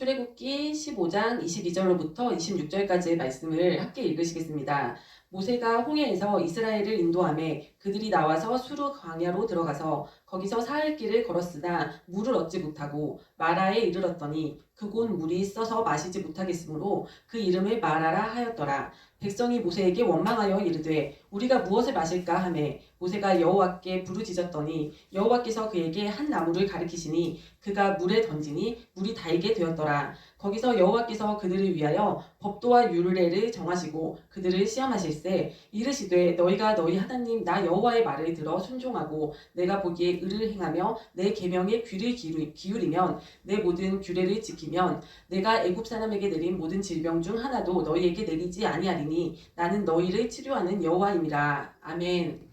출애굽기 15장 22절로부터 26절까지의 말씀을 함께 읽으시겠습니다. 모세가 홍해에서 이스라엘을 인도하매 그들이 나와서 수르 광야로 들어가서 거기서 사흘 길을 걸었으나 물을 얻지 못하고 마라에 이르렀더니 그곳 물이 써서 마시지 못하겠으므로 그 이름을 마라라 하였더라. 백성이 모세에게 원망하여 이르되 우리가 무엇을 마실까 하매 모세가 여호와께 부르짖었더니 여호와께서 그에게 한 나무를 가리키시니 그가 물에 던지니 물이 달게 되었더라. 거기서 여호와께서 그들을 위하여 법도와 율례를 정하시고 그들을 시험하실세 이르시되 너희가 너희 하나님 나 여호와의 말을 들어 순종하고 내가 보기에 의를 행하며 내 계명에 귀를 기울이면 내 모든 규례를 지키면 내가 애굽 사람에게 내린 모든 질병 중 하나도 너희에게 내리지 아니하리니 나는 너희를 치료하는 여호와임이라. 아멘.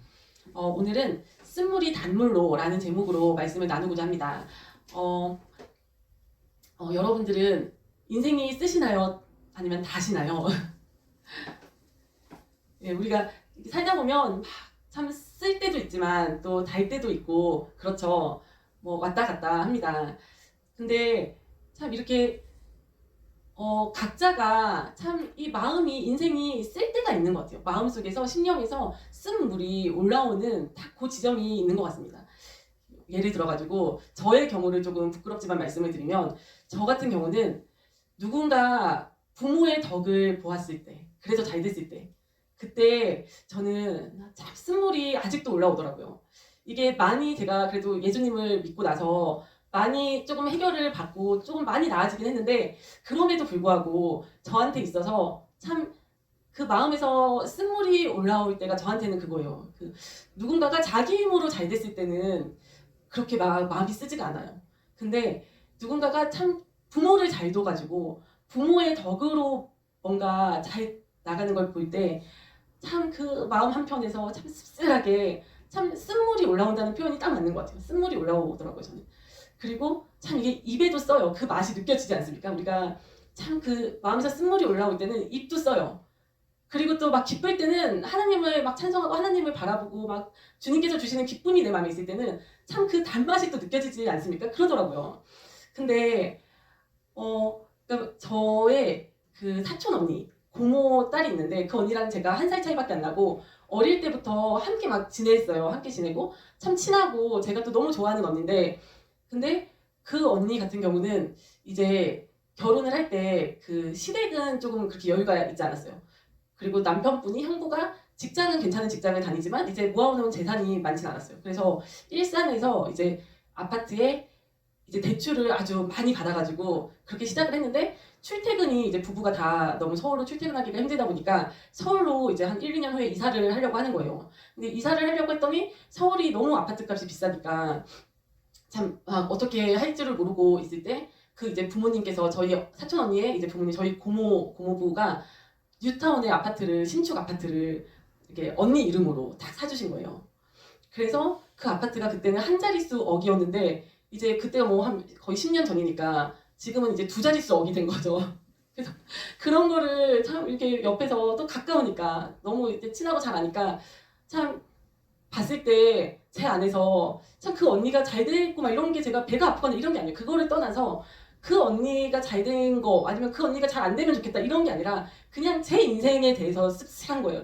오늘은 쓴물이 단물로 라는 제목으로 말씀을 나누고자 합니다. 여러분들은 인생이 쓰시나요? 아니면 다시나요? 예, 우리가 살다 보면 참 쓸 때도 있지만 또 달 때도 있고 그렇죠. 뭐 왔다 갔다 합니다. 근데 참 이렇게 각자가 참 이 마음이 인생이 쓸 때가 있는 것 같아요. 마음속에서 심령에서 쓴 물이 올라오는 딱 그 지점이 있는 것 같습니다. 예를 들어가지고 저의 경우를 조금 부끄럽지만 말씀을 드리면 저 같은 경우는 누군가 부모의 덕을 보았을 때 그래서 잘 됐을 때 그때 저는 참 쓴물이 아직도 올라오더라고요. 이게 많이 제가 그래도 예수님을 믿고 나서 많이 조금 해결을 받고 조금 많이 나아지긴 했는데 그럼에도 불구하고 저한테 있어서 참 그 마음에서 쓴물이 올라올 때가 저한테는 그거예요. 누군가가 자기 힘으로 잘 됐을 때는 그렇게 막 마음이 쓰지가 않아요. 근데 누군가가 참 부모를 잘 둬가지고 부모의 덕으로 뭔가 잘 나가는 걸 볼 때 참 그 마음 한편에서 참 씁쓸하게 참 쓴물이 올라온다는 표현이 딱 맞는 것 같아요. 쓴물이 올라오더라고요, 저는. 그리고 참 이게 입에도 써요. 그 맛이 느껴지지 않습니까? 우리가 참 그 마음에서 쓴물이 올라올 때는 입도 써요. 그리고 또 막 기쁠 때는 하나님을 막 찬송하고 하나님을 바라보고 막 주님께서 주시는 기쁨이 내 마음에 있을 때는 참 그 단맛이 또 느껴지지 않습니까? 그러더라고요. 근데 그러니까 저의 그 사촌 언니, 고모 딸이 있는데 그 언니랑 제가 한 살 차이밖에 안 나고 어릴 때부터 함께 막 지냈어요. 함께 지내고 참 친하고 제가 또 너무 좋아하는 언니인데 근데 그 언니 같은 경우는 이제 결혼을 할 때 그 시댁은 조금 그렇게 여유가 있지 않았어요. 그리고 남편분이 형부가 직장은 괜찮은 직장을 다니지만 이제 모아놓은 재산이 많진 않았어요. 그래서 일산에서 이제 아파트에 이제 대출을 아주 많이 받아가지고 그렇게 시작을 했는데 출퇴근이 이제 부부가 다 너무 서울로 출퇴근하기가 힘들다 보니까 서울로 이제 한 1, 2년 후에 이사를 하려고 하는 거예요. 근데 이사를 하려고 했더니 서울이 너무 아파트 값이 비싸니까 참 어떻게 할 줄을 모르고 있을 때 그 이제 부모님께서 저희 사촌 언니의 이제 부모님 저희 고모부가 뉴타운의 아파트를 신축 아파트를 이렇게 언니 이름으로 딱 사주신 거예요. 그래서 그 아파트가 그때는 한 자릿수 억이었는데 이제 그때가 뭐 한 거의 10년 전이니까 지금은 이제 두 자릿수 억이 된 거죠. 그래서 그런 거를 참 이렇게 옆에서 또 가까우니까 너무 이제 친하고 잘 아니까 참 봤을 때 제 안에서 참 그 언니가 잘 됐고 막 이런 게 제가 배가 아프거나 이런 게 아니에요. 그거를 떠나서 그 언니가 잘 된 거 아니면 그 언니가 잘 안 되면 좋겠다 이런 게 아니라 그냥 제 인생에 대해서 씁쓸한 거예요.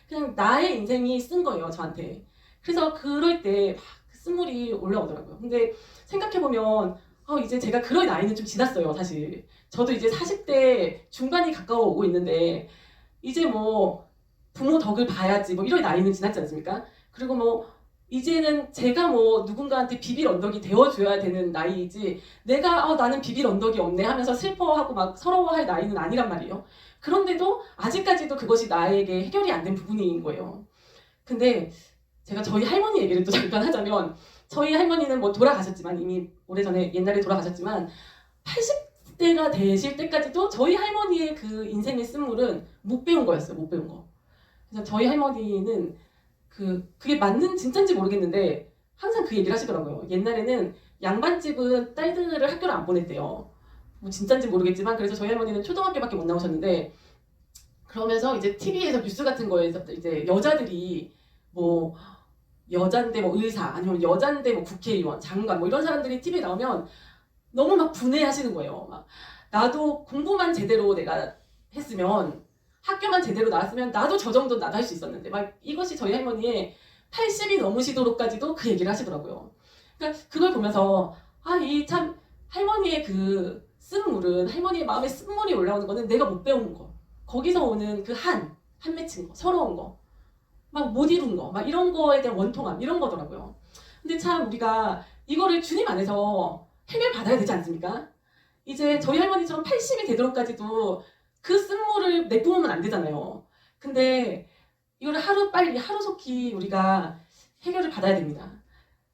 그냥 나의 인생이 쓴 거예요, 저한테. 그래서 그럴 때 막 쓴물이 올라오더라고요. 근데 생각해보면 이제 제가 그럴 나이는 좀 지났어요, 사실. 저도 이제 40대 중반이 가까워 오고 있는데 이제 뭐 부모 덕을 봐야지 뭐 이럴 나이는 지났지 않습니까? 그리고 뭐 이제는 제가 뭐 누군가한테 비빌 언덕이 되어줘야 되는 나이이지 내가 나는 비빌 언덕이 없네 하면서 슬퍼하고 막 서러워할 나이는 아니란 말이에요. 그런데도 아직까지도 그것이 나에게 해결이 안 된 부분인 거예요. 근데 제가 저희 할머니 얘기를 또 잠깐 하자면 저희 할머니는 뭐 돌아가셨지만 이미 오래전에 옛날에 돌아가셨지만 80대가 되실 때까지도 저희 할머니의 그 인생의 쓴물은 못 배운 거였어요. 못 배운 거. 그래서 저희 할머니는 그게 맞는 진짜인지 모르겠는데 항상 그 얘기를 하시더라고요. 옛날에는 양반집은 딸들을 학교를 안 보냈대요. 뭐 진짜인지 모르겠지만 그래서 저희 할머니는 초등학교밖에 못 나오셨는데 그러면서 이제 TV에서 뉴스 같은 거에서 이제 여자들이 뭐 여잔데 뭐 의사 아니면 여잔데 뭐 국회의원 장관 뭐 이런 사람들이 TV에 나오면 너무 막 분해하시는 거예요. 막 나도 공부만 제대로 내가 했으면, 학교만 제대로 나왔으면 나도 저 정도는 나도 할 수 있었는데, 막 이것이 저희 할머니의 80이 넘으시도록까지도 그 얘기를 하시더라고요. 그러니까 그걸 보면서 이 참 할머니의 그 쓴물은, 할머니의 마음에 쓴물이 올라오는 거는 내가 못 배운 거, 거기서 오는 그 한 맺힌 거, 서러운 거, 막 못 이룬 거, 막 이런 거에 대한 원통함, 이런 거더라고요. 근데 참 우리가 이거를 주님 안에서 해결받아야 되지 않습니까? 이제 저희 할머니처럼 80이 되도록까지도 그 쓴물을 내뿜으면 안 되잖아요. 근데 이거를 하루빨리 하루속히 우리가 해결을 받아야 됩니다.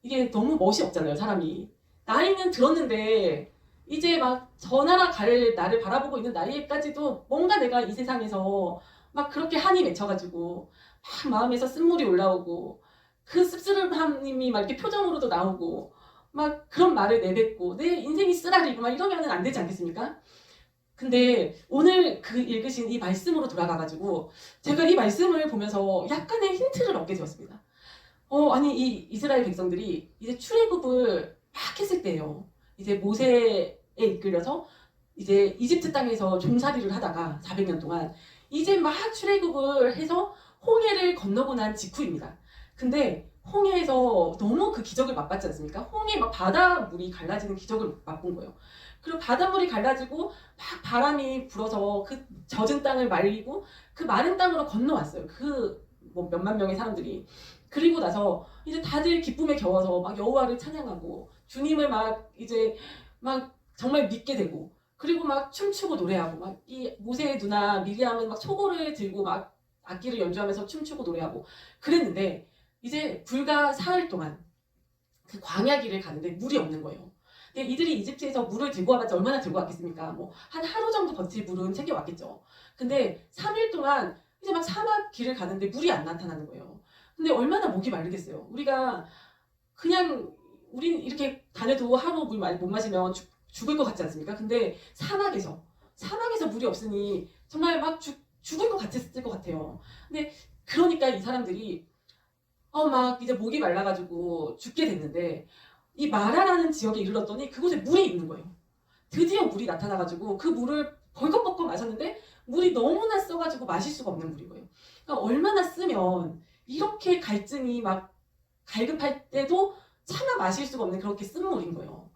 이게 너무 멋이 없잖아요, 사람이. 나이는 들었는데 이제 막 저 나라 갈 나를 바라보고 있는 나이에까지도 뭔가 내가 이 세상에서 막 그렇게 한이 맺혀가지고 막 마음에서 쓴물이 올라오고 그 씁쓸함이 막 이렇게 표정으로도 나오고 막 그런 말을 내뱉고 내 인생이 쓰라리고 막 이러면 안 되지 않겠습니까? 근데 오늘 그 읽으신 이 말씀으로 돌아가가지고 제가 이 말씀을 보면서 약간의 힌트를 얻게 되었습니다. 아니 이 이스라엘 백성들이 이제 출애굽을 막 했을 때예요. 이제 모세에 이끌려서 이제 이집트 땅에서 종살이를 하다가 400년 동안 이제 막 출애굽을 해서 홍해를 건너고 난 직후입니다. 근데 홍해에서 너무 그 기적을 맛봤지 않습니까? 홍해 막 바닷물이 갈라지는 기적을 맛본 거예요. 그리고 바닷물이 갈라지고 막 바람이 불어서 그 젖은 땅을 말리고 그 마른 땅으로 건너왔어요. 그 뭐 몇만 명의 사람들이. 그리고 나서 이제 다들 기쁨에 겨워서 막 여호와를 찬양하고 주님을 막 이제 막 정말 믿게 되고, 그리고 막 춤추고 노래하고, 막 이 모세의 누나 미리암은 막 소고를 들고 막 악기를 연주하면서 춤추고 노래하고 그랬는데 이제 불과 사흘 동안 그 광야 길을 가는데 물이 없는 거예요. 근데 이들이 이집트에서 물을 들고 와봤자 얼마나 들고 왔겠습니까? 뭐 한 하루 정도 버틸 물은 챙겨왔겠죠. 근데 3일 동안 이제 막 사막 길을 가는데 물이 안 나타나는 거예요. 근데 얼마나 목이 마르겠어요. 우리가 그냥 우린 이렇게 다녀도 하루 물 못 마시면 죽을 것 같지 않습니까? 근데 사막에서 물이 없으니 정말 막 죽을 것 같았을 것 같아요. 근데 그러니까 이 사람들이 막 이제 목이 말라가지고 죽게 됐는데 이 마라라는 지역에 이르렀더니 그곳에 물이 있는 거예요. 드디어 물이 나타나가지고 그 물을 벌컥벌컥 마셨는데 물이 너무나 써가지고 마실 수가 없는 물인 거예요. 그러니까 얼마나 쓰면 이렇게 갈증이 막 갈급할 때도 차마 마실 수가 없는 그렇게 쓴 물인 거예요.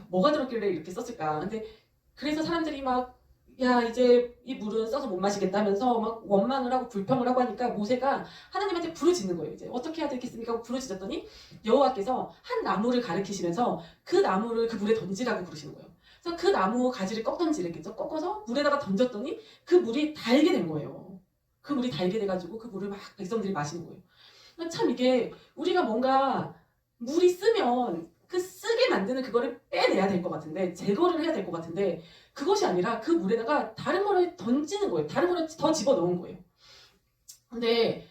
뭐가 들었길래 이렇게 썼을까? 근데 그래서 사람들이 막 야 이제 이 물은 써서 못 마시겠다면서 막 원망을 하고 불평을 하고 하니까 모세가 하나님한테 부르짖는 거예요. 이제 어떻게 해야 되겠습니까? 하고 부르짖었더니 여호와께서 한 나무를 가리키시면서 그 나무를 그 물에 던지라고 부르시는 거예요. 그래서 그 나무 가지를 꺾던지랬겠죠. 꺾어서 물에다가 던졌더니 그 물이 달게 된 거예요. 그 물이 달게 돼가지고 그 물을 막 백성들이 마시는 거예요. 참 이게 우리가 뭔가 물이 쓰면 그 쓰게 만드는 그거를 빼내야 될 것 같은데, 제거를 해야 될 것 같은데 그것이 아니라 그 물에다가 다른 거를 던지는 거예요. 다른 거를 더 집어넣은 거예요. 근데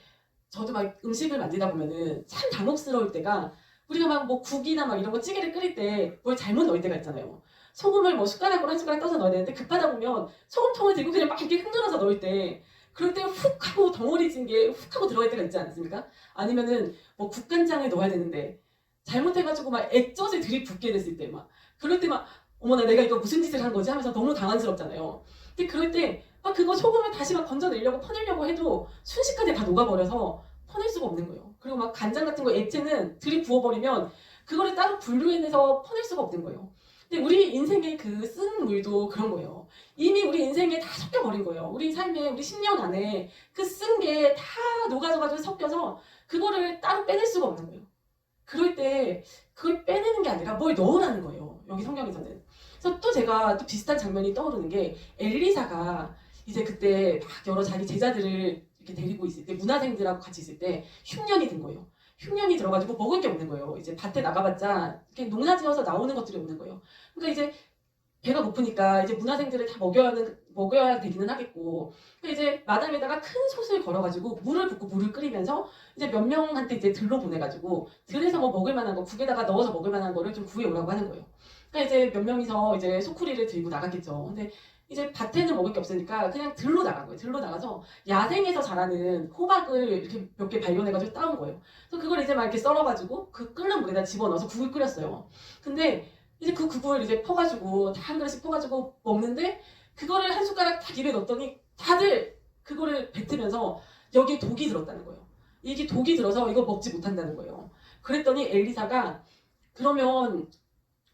저도 막 음식을 만들다 보면은 참 당혹스러울 때가, 우리가 막 뭐 국이나 막 이런 거 찌개를 끓일 때 뭘 잘못 넣을 때가 있잖아요. 소금을 뭐 숟가락으로 한 숟가락 떠서 넣어야 되는데 급하다 보면 소금통을 들고 그냥 막 이렇게 흔들어서 넣을 때 그럴 때 훅 하고 덩어리진 게 훅 하고 들어갈 때가 있지 않습니까? 아니면은 뭐 국간장을 넣어야 되는데 잘못해가지고 막 액젓을 들이붓게 됐을 때 막 그럴 때 막 어머나 내가 이거 무슨 짓을 한 거지 하면서 너무 당황스럽잖아요. 근데 그럴 때 막 그거 소금을 다시 막 건져내려고 퍼내려고 해도 순식간에 다 녹아버려서 퍼낼 수가 없는 거예요. 그리고 막 간장 같은 거 액체는 들이부어버리면 그거를 따로 분류해내서 퍼낼 수가 없는 거예요. 근데 우리 인생의 그 쓴 물도 그런 거예요. 이미 우리 인생에 다 섞여버린 거예요. 우리 삶에 우리 10년 안에 그 쓴 게 다 녹아져가지고 섞여서 그거를 따로 빼낼 수가 없는 거예요. 그럴 때 그걸 빼내는 게 아니라 뭘 넣으라는 거예요. 여기 성경에서는. 그래서 또 제가 또 비슷한 장면이 떠오르는 게, 엘리사가 이제 그때 막 여러 자기 제자들을 이렇게 데리고 있을 때, 문화생들하고 같이 있을 때 흉년이 든 거예요. 흉년이 들어가지고 먹을 게 없는 거예요. 이제 밭에 나가봤자 이렇게 농사지어서 나오는 것들이 없는 거예요. 그러니까 이제 배가 고프니까 이제 문화생들을 다 먹여야 되기는 하겠고, 이제 마당에다가 큰 솥을 걸어가지고 물을 붓고 물을 끓이면서 이제 몇 명한테 이제 들로 보내가지고 들에서 뭐 먹을 만한 거, 국에다가 넣어서 먹을 만한 거를 좀 구해오라고 하는 거예요. 그러니까 이제 몇 명이서 이제 소쿠리를 들고 나갔겠죠. 근데 이제 밭에는 먹을 게 없으니까 그냥 들로 나간 거예요. 들로 나가서 야생에서 자라는 호박을 이렇게 몇 개 발견해가지고 따온 거예요. 그래서 그걸 이제 막 이렇게 썰어가지고 그 끓는 물에다 집어넣어서 국을 끓였어요. 근데 이제 그 국을 이제 퍼가지고 다 한 그릇씩 퍼가지고 먹는데 그거를 한 숟가락 딱 입에 넣었더니 다들 그거를 뱉으면서 여기에 독이 들었다는 거예요. 이게 독이 들어서 이거 먹지 못한다는 거예요. 그랬더니 엘리사가 그러면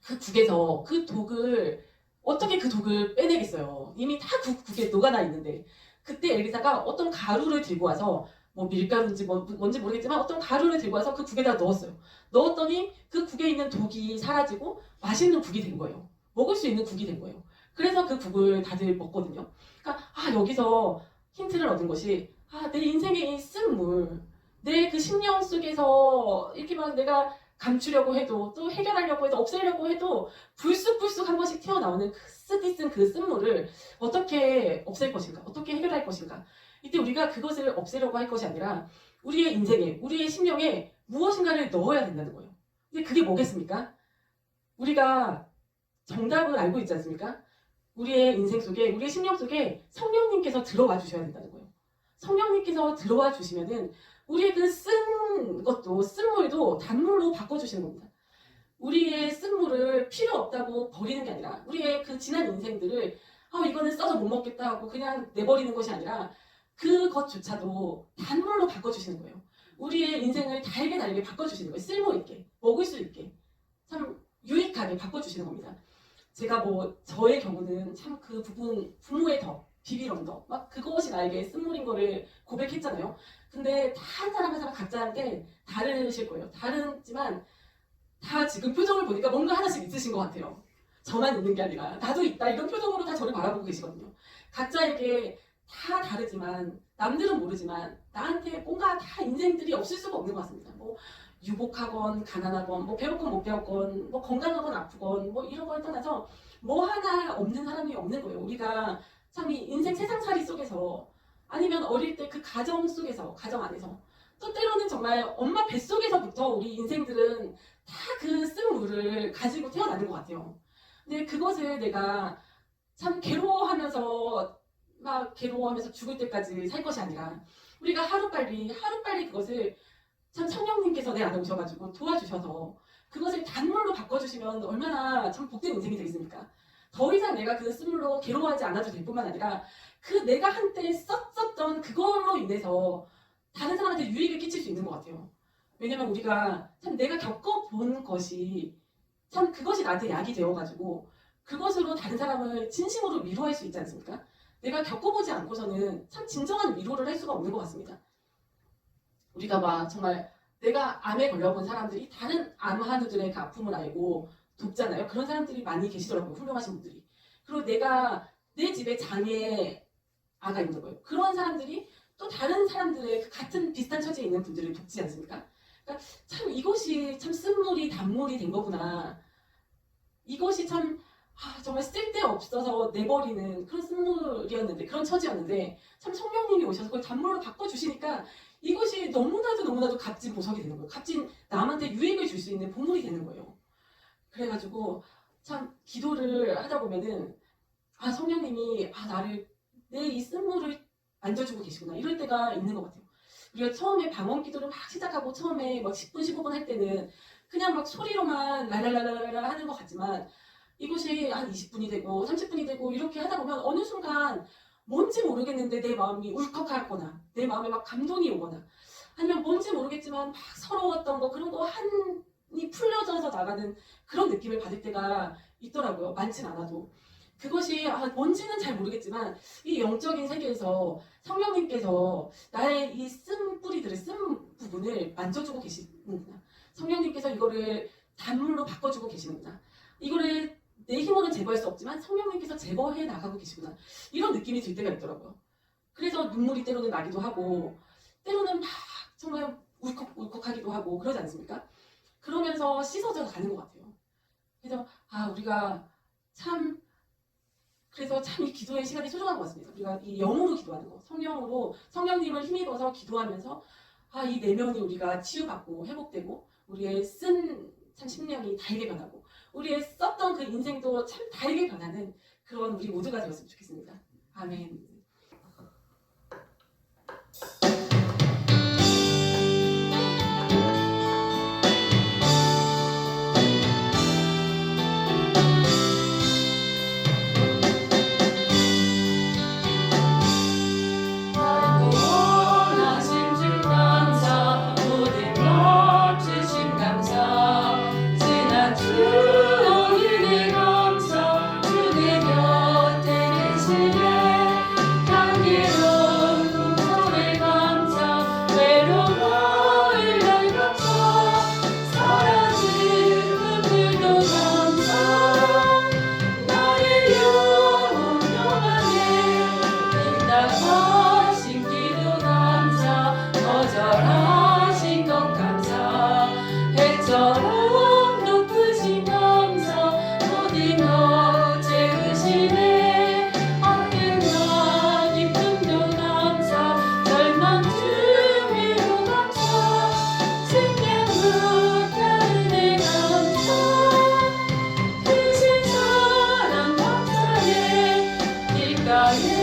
그 국에서 그 독을 어떻게 그 독을 빼내겠어요. 이미 다 국에 녹아나 있는데 그때 엘리사가 어떤 가루를 들고 와서 뭐 밀가루인지 뭔지 모르겠지만 어떤 가루를 들고 와서 그 국에다 넣었어요. 넣었더니 그 국에 있는 독이 사라지고 맛있는 국이 된 거예요. 먹을 수 있는 국이 된 거예요. 그래서 그 국을 다들 먹거든요. 그러니까 여기서 힌트를 얻은 것이 내 인생의 이 쓴물, 내 그 심령 속에서 이렇게 막 내가 감추려고 해도 또 해결하려고 해도 없애려고 해도 불쑥불쑥 한 번씩 튀어나오는 그 쓰디 쓴 그 쓴물을 어떻게 없앨 것인가, 어떻게 해결할 것인가. 이때 우리가 그것을 없애려고 할 것이 아니라 우리의 인생에, 우리의 심령에 무엇인가를 넣어야 된다는 거예요. 근데 그게 뭐겠습니까? 우리가 정답을 알고 있지 않습니까? 우리의 인생 속에, 우리의 심령 속에 성령님께서 들어와 주셔야 된다는 거예요. 성령님께서 들어와 주시면은 우리의 그 쓴 것도, 쓴물도 단물로 바꿔주시는 겁니다. 우리의 쓴물을 필요 없다고 버리는 게 아니라 우리의 그 지난 인생들을 이거는 써서 못 먹겠다 하고 그냥 내버리는 것이 아니라 그것조차도 단물로 바꿔주시는 거예요. 우리의 인생을 달게 바꿔주시는 거예요. 쓸모있게, 먹을 수 있게, 참 유익하게 바꿔주시는 겁니다. 제가 저의 경우는 참 그 부분, 부모의 덕, 비빌 언덕, 막 그것이 나에게 쓴물인 거를 고백했잖아요. 근데 다 한 사람 한 사람 각자한테 다르실 거예요. 다르지만 다 지금 표정을 보니까 뭔가 하나씩 있으신 것 같아요. 저만 있는 게 아니라 나도 있다 이런 표정으로 다 저를 바라보고 계시거든요. 각자에게 다 다르지만 남들은 모르지만 나한테 뭔가 다 인생들이 없을 수가 없는 것 같습니다. 유복하건 가난하건 배웠건 못 배웠건 건강하건 아프건 이런 걸 떠나서 하나 없는 사람이 없는 거예요. 우리가 참 이 인생 세상살이 속에서 아니면 어릴 때 그 가정 속에서 가정 안에서 또 때로는 정말 엄마 뱃속에서부터 우리 인생들은 다 그 쓴물을 가지고 태어나는 것 같아요. 근데 그것을 내가 참 괴로워하면서 죽을 때까지 살 것이 아니라 우리가 하루빨리 그것을 참 성령님께서 내 안에 오셔가지고 도와주셔서 그것을 단물로 바꿔주시면 얼마나 참 복된 인생이 되겠습니까? 더 이상 내가 그 쓴물로 괴로워하지 않아도 될 뿐만 아니라 그 내가 한때 썼던 그걸로 인해서 다른 사람한테 유익을 끼칠 수 있는 것 같아요. 왜냐면 우리가 참 내가 겪어본 것이 참 그것이 나한테 약이 되어가지고 그것으로 다른 사람을 진심으로 위로할 수 있지 않습니까? 내가 겪어보지 않고서는 참 진정한 위로를 할 수가 없는 것 같습니다. 우리가 정말 내가 암에 걸려본 사람들이 다른 암 환우들의 그 아픔을 알고 돕잖아요. 그런 사람들이 많이 계시더라고요. 훌륭하신 분들이. 그리고 내 집에 장애 아가 있는 거예요. 그런 사람들이 또 다른 사람들의 그 같은 비슷한 처지에 있는 분들을 돕지 않습니까? 그러니까 참 이것이 참 쓴물이 단물이 된 거구나. 이것이 참 정말 쓸데없어서 내버리는 그런 쓴물이었는데, 그런 처지였는데 참 성령님이 오셔서 그걸 단물로 바꿔주시니까 이것이 너무나도 값진 보석이 되는 거예요. 값진 남한테 유익을 줄 수 있는 보물이 되는 거예요. 그래가지고 참 기도를 하다 보면은 성령님이 나를 내 이 쓴물을 만져주고 계시구나 이럴 때가 있는 것 같아요. 우리가 처음에 방언 기도를 막 시작하고 처음에 10분 15분 할 때는 그냥 소리로만 랄랄랄랄라 하는 것 같지만 이것이 한 20분이 되고 30분이 되고 이렇게 하다 보면 어느 순간 뭔지 모르겠는데 내 마음이 울컥하거나 내 마음에 감동이 오거나 아니면 뭔지 모르겠지만 서러웠던 거 그런 거 한이 풀려져서 나가는 그런 느낌을 받을 때가 있더라고요. 많진 않아도. 그것이 뭔지는 잘 모르겠지만 이 영적인 세계에서 성령님께서 나의 이 쓴 뿌리들을 쓴 부분을 만져주고 계시는구나. 성령님께서 이거를 단물로 바꿔주고 계시는구나. 이거를 내 힘으로는 제거할 수 없지만 성령님께서 제거해 나가고 계시구나. 이런 느낌이 들 때가 있더라고요. 그래서 눈물이 때로는 나기도 하고 때로는 정말 울컥울컥하기도 하고 그러지 않습니까? 그러면서 씻어져 가는 것 같아요. 그래서 우리가 그래서 참 이 기도의 시간이 소중한 것 같습니다. 우리가 이 영으로 기도하는 거, 성령님을 힘입어서 기도하면서 이 내면이 우리가 치유받고 회복되고 우리의 참 심령이 달게 변하고 우리의 썼던 그 인생도 참 달게 변하는 그런 우리 모두가 되었으면 좋겠습니다. 아멘. 나의